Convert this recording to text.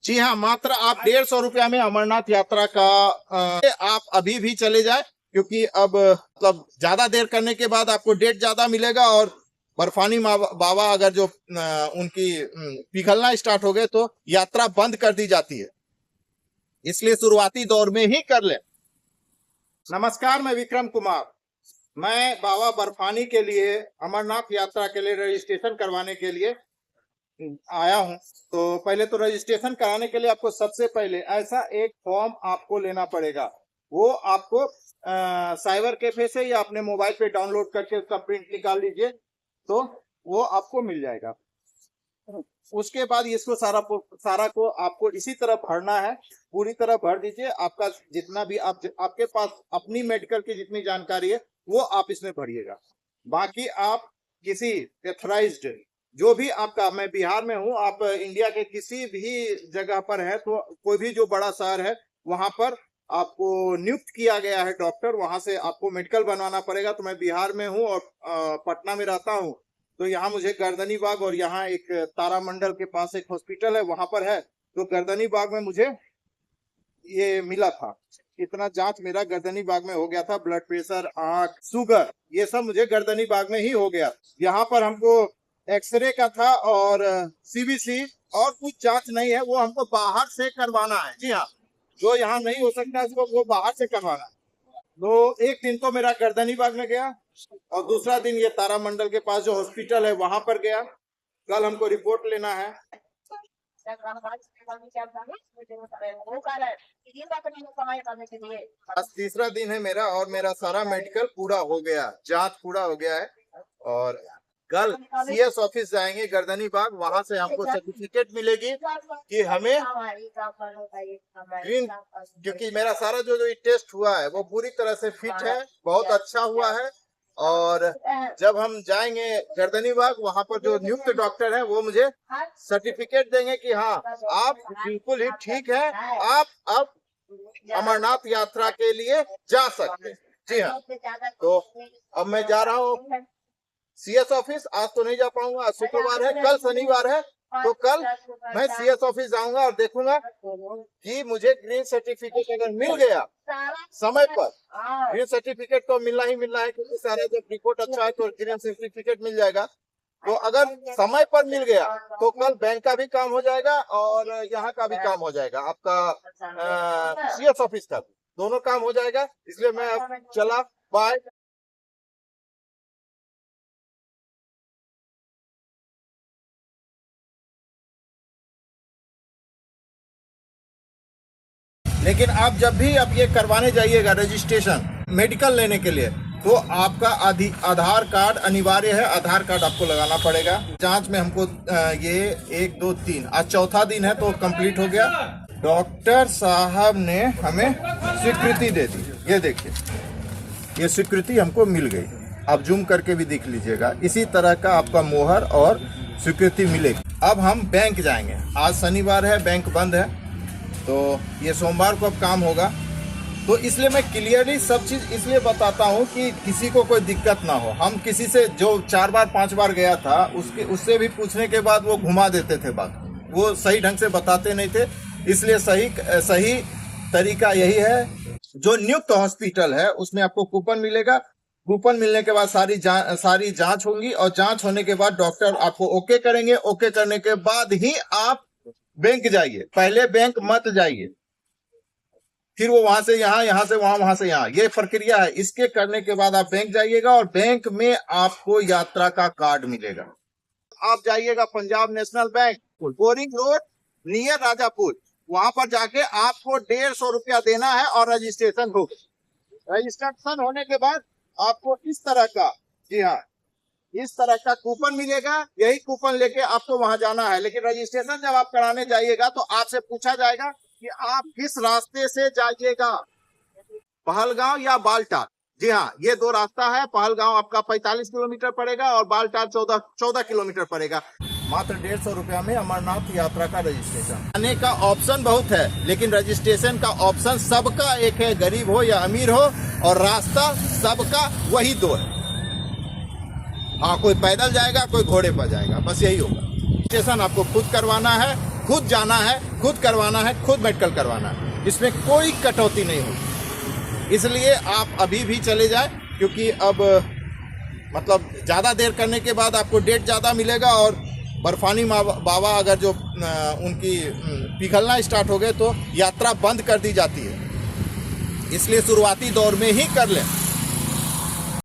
जी हाँ, मात्र आप 150 रुपया में अमरनाथ यात्रा का आप अभी भी चले जाए, क्योंकि अब मतलब ज्यादा देर करने के बाद आपको डेट ज्यादा मिलेगा और बर्फानी बाबा अगर जो उनकी पिघलना स्टार्ट हो गए तो यात्रा बंद कर दी जाती है, इसलिए शुरुआती दौर में ही कर ले। नमस्कार, मैं विक्रम कुमार। मैं बाबा बर्फानी के लिए अमरनाथ यात्रा के लिए रजिस्ट्रेशन करवाने के लिए आया हूं। तो पहले तो रजिस्ट्रेशन कराने के लिए आपको सबसे पहले ऐसा एक फॉर्म आपको लेना पड़ेगा। वो आपको साइबर कैफे से या अपने मोबाइल पे डाउनलोड करके उसका प्रिंट निकाल लीजिए, तो वो आपको मिल जाएगा। उसके बाद इसको सारा को आपको इसी तरह भरना है, पूरी तरह भर दीजिए। आपका जितना भी आपके पास अपनी मेडिकल की जितनी जानकारी है वो आप इसमें भरिएगा। बाकी आप किसी एथराइज्ड जो भी आपका, मैं बिहार में हूँ, आप इंडिया के किसी भी जगह पर है तो कोई भी जो बड़ा शहर है वहां पर आपको नियुक्त किया गया है डॉक्टर, वहां से आपको मेडिकल बनवाना पड़ेगा। तो मैं बिहार में हूँ और पटना में रहता हूँ, तो यहाँ मुझे गर्दनी बाग और यहाँ एक तारामंडल के पास एक हॉस्पिटल है वहां पर है। तो गर्दनी बाग में मुझे ये मिला था, इतना जांच मेरा गर्दनी बाग में हो गया था। ब्लड प्रेशर, आंख, शुगर, ये सब मुझे गर्दनी बाग में ही हो गया। यहाँ पर हमको एक्सरे का था और सीबीसी और कुछ जांच नहीं है, वो हमको बाहर से करवाना है। जी हाँ, जो यहाँ नहीं हो सकता इसको वो बाहर से करवाना है। तो एक दिन तो मेरा गर्दनी बाग में गया और दूसरा दिन ये तारामंडल के पास जो हॉस्पिटल है वहां पर गया। कल हमको रिपोर्ट लेना है। आज तीसरा दिन है मेरा और मेरा सारा मेडिकल पूरा हो गया, जांच पूरा हो गया है। और कल सीएस ऑफिस जाएंगे गर्दनी बाग, वहां से हमको सर्टिफिकेट मिलेगी कि हमें ग्रीन, क्योंकि मेरा सारा जो टेस्ट हुआ है वो पूरी तरह से फिट है, बहुत अच्छा हुआ है। और जब हम जाएंगे गर्दनी बाग, वहां पर जो नियुक्त डॉक्टर है वो मुझे सर्टिफिकेट देंगे कि हाँ आप बिल्कुल ही ठीक है, आप अब अमरनाथ यात्रा के लिए जा सकते हैं। जी हाँ, तो अब मैं जा रहा हूँ सीएस ऑफिस। आज तो नहीं जा पाऊंगा, आज शुक्रवार है, कल शनिवार है, तो कल मैं सीएस ऑफिस जाऊंगा और देखूंगा कि मुझे ग्रीन सर्टिफिकेट अगर मिल गया समय पर। ग्रीन सर्टिफिकेट तो मिलना ही मिलना है, क्योंकि सारा जब रिपोर्ट अच्छा है तो ग्रीन सर्टिफिकेट मिल जाएगा। तो अगर समय पर मिल गया तो कल बैंक का भी काम हो जाएगा और यहाँ का भी काम हो जाएगा, आपका सीएस ऑफिस का दोनों काम हो जाएगा। इसलिए मैं अब चला, बाय। लेकिन आप जब भी आप ये करवाने जाइएगा रजिस्ट्रेशन मेडिकल लेने के लिए, तो आपका आधार कार्ड अनिवार्य है। आधार कार्ड आपको लगाना पड़ेगा। जांच में हमको ये 1 2 3 आज चौथा दिन है तो कंप्लीट हो गया। डॉक्टर साहब ने हमें स्वीकृति दे दी, ये देखिए, ये स्वीकृति हमको मिल गई। आप जूम करके भी देख लीजिएगा, इसी तरह का आपका मोहर और स्वीकृति मिलेगी। अब हम बैंक जाएंगे। आज शनिवार है, बैंक बंद है, तो ये सोमवार को अब काम होगा। तो इसलिए मैं क्लियरली सब चीज इसलिए बताता हूँ कि किसी को कोई दिक्कत ना हो। हम किसी से जो 4 बार 5 बार गया था उससे भी पूछने के बाद वो घुमा देते थे बात, वो सही ढंग से बताते नहीं थे। इसलिए सही तरीका यही है। जो नियुक्त हॉस्पिटल है उसमें आपको कूपन मिलेगा। कूपन मिलने के बाद सारी जांच होगी और जांच होने के बाद डॉक्टर आपको ओके करेंगे। ओके करने के बाद ही आप बैंक जाइए, पहले बैंक मत जाइए, फिर वो वहां से यहाँ, यहाँ से वहां, वहां से यहाँ, ये प्रक्रिया है। इसके करने के बाद आप बैंक जाइएगा और बैंक में आपको यात्रा का कार्ड मिलेगा। आप जाइएगा Punjab national bank, boring road near Rajapur, वहां पर जाके आपको 150 रुपया देना है और रजिस्ट्रेशन होगा। रजिस्ट्रेशन होने के बाद आपको इस तरह का, जी हाँ, इस तरह का कूपन मिलेगा। यही कूपन लेके आपको वहां जाना है। लेकिन रजिस्ट्रेशन जब आप कराने जाइएगा तो आपसे पूछा जाएगा कि आप किस रास्ते से जाइएगा, पहलगांव या बालटाल। जी हाँ, ये 2 रास्ता है। पहलगांव आपका 45 किलोमीटर पड़ेगा और बालटाल 14 किलोमीटर पड़ेगा। मात्र 150 रुपया में अमरनाथ यात्रा का रजिस्ट्रेशन। आने का ऑप्शन बहुत है, लेकिन रजिस्ट्रेशन का ऑप्शन सबका एक है, गरीब हो या अमीर हो, और रास्ता सबका वही 2 है। हाँ, कोई पैदल जाएगा, कोई घोड़े पर जाएगा, बस यही होगा। रजिस्ट्रेशन आपको खुद करवाना है खुद जाना है, खुद करवाना है, खुद मेडिकल करवाना है, इसमें कोई कटौती नहीं होगी। इसलिए आप अभी भी चले जाएं, क्योंकि अब मतलब ज़्यादा देर करने के बाद आपको डेट ज़्यादा मिलेगा, और बर्फानी बाबा अगर जो उनकी पिघलना स्टार्ट हो गए तो यात्रा बंद कर दी जाती है। इसलिए शुरुआती दौर में ही कर लें।